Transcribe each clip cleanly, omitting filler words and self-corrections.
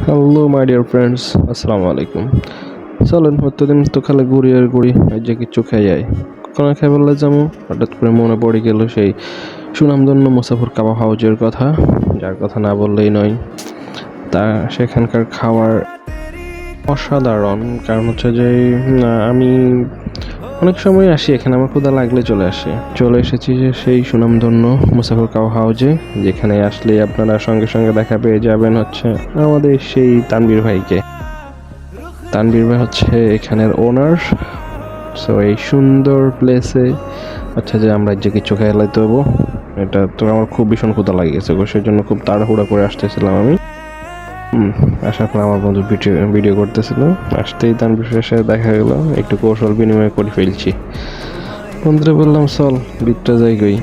Hello my dear friends, আসসালামু আলাইকুম। চলেন প্রতিদিন তো খালি ঘুরি আর ঘুরি, এই যে কিছু খাই যায় কোনো খাই বললে যেমন হঠাৎ করে মনে পড়ে গেল সেই সুনামধন্য মুসাফর কাবাব হাউজের কথা, যার কথা না বললেই নয়। তা সেখানকার খাওয়ার অসাধারণ। কারণ হচ্ছে যে আমি অনেক সময় আসি এখানে, আমার ক্ষুধা লাগলে চলে এসেছি যে সেই সুনামধন্য মুসাফর কাবাব হাউজে, যেখানে আসলে আপনারা সঙ্গে সঙ্গে দেখা পেয়ে যাবেন হচ্ছে আমাদের সেই তানবীর ভাইকে। তানবীর ভাই হচ্ছে এখানের ওনার। সো এই সুন্দর প্লেসে আচ্ছা যে আমরা যে কিছু খেয়ে লাইতে হবো, এটা তো আমার খুব ভীষণ ক্ষুধা লাগিয়েছে, সেই জন্য খুব তাড়াহুড়া করে আসতেছিলাম আমি। আসার পর আমার বন্ধু ভিডিও করতেছিল, আসতেই তানবীর শেষে দেখা গেল, একটু কৌশল বিনিময় করে ফেলছি। বন্ধুরা বললাম চল বিটটা যাই গই।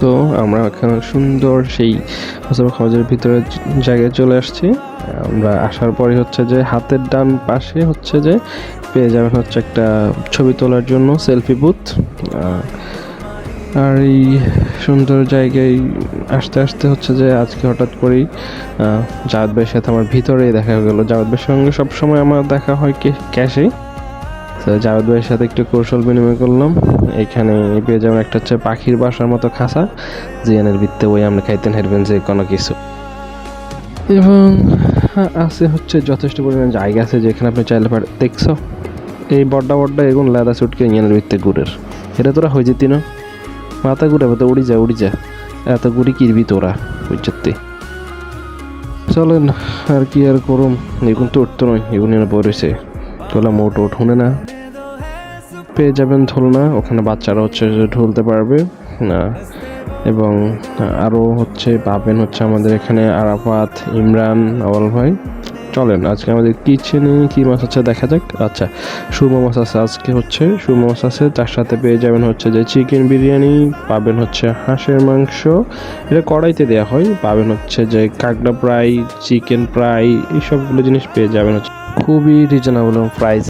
তো আমরা এখানে সুন্দর সেই মুসাফর হাউজের ভিতরে জায়গায় চলে আসছি। আমরা আসার পরে হচ্ছে যে হাতের ডান পাশে হচ্ছে যে পেয়ে যাবেন হচ্ছে একটা ছবি তোলার জন্য সেলফি বুথ। আর এই সুন্দর জায়গায় আসতে আসতে হচ্ছে যে আজকে হঠাৎ করেই জাওয়াদ ভাইয়ের সাথে আমার ভিতরেই দেখা গেল। জাওয়াদ ভাইয়ের সঙ্গে সবসময় আমার দেখা হয় ক্যাশে। জাওয়াদ ভাইয়ের সাথে একটু কৌশল বিনিময় করলাম। এখানে পেয়ে যাবেন একটা হচ্ছে পাখির বাসার মতো খাঁচা, জিয়ানের ভিত্তে ওই আমরা খাইতেন হেরবেন যে কোনো কিছু। এবং আছে হচ্ছে যথেষ্ট পরিমাণ জায়গা আছে যেখানে আপনি চাইলে দেখছো এই বড্ডা বড্ডা এগুন লেদা সুটকে ইঞ্জিনের ভিত্তে গুড়ের, এটা তোরা হয়ে যেতি না মাথা ঘুরে তো উড়ি যা এত গুড়ি কিরবি তোরা বুঝতে। চলেন আর কি আর করুম, এগুন তো উঠতো নয়, এগুন পড়েছে তোলা মোট শুনে না। পেয়ে যাবেন ঢোলনা, ওখানে বাচ্চারা হচ্ছে ঢুলতে পারবে না। এবং আরও হচ্ছে পাবেন হচ্ছে আমাদের এখানে আরাফাত, ইমরান, আওয়াল ভাই। চলেন আজকে আমাদের কিচেনে কী মাছ আছে দেখা যাক। আচ্ছা, সুরমা মাছ আছে, আজকে হচ্ছে সুরমা মাছ আছে, তার সাথে পেয়ে যাবেন হচ্ছে যে চিকেন বিরিয়ানি, পাবেন হচ্ছে হাঁসের মাংস, এটা কড়াইতে দেওয়া হয়, পাবেন হচ্ছে যে কাঁকড়া ফ্রাই, চিকেন ফ্রাই, এই সবগুলো জিনিস পেয়ে যাবেন হচ্ছে খুবই রিজনেবল প্রাইস।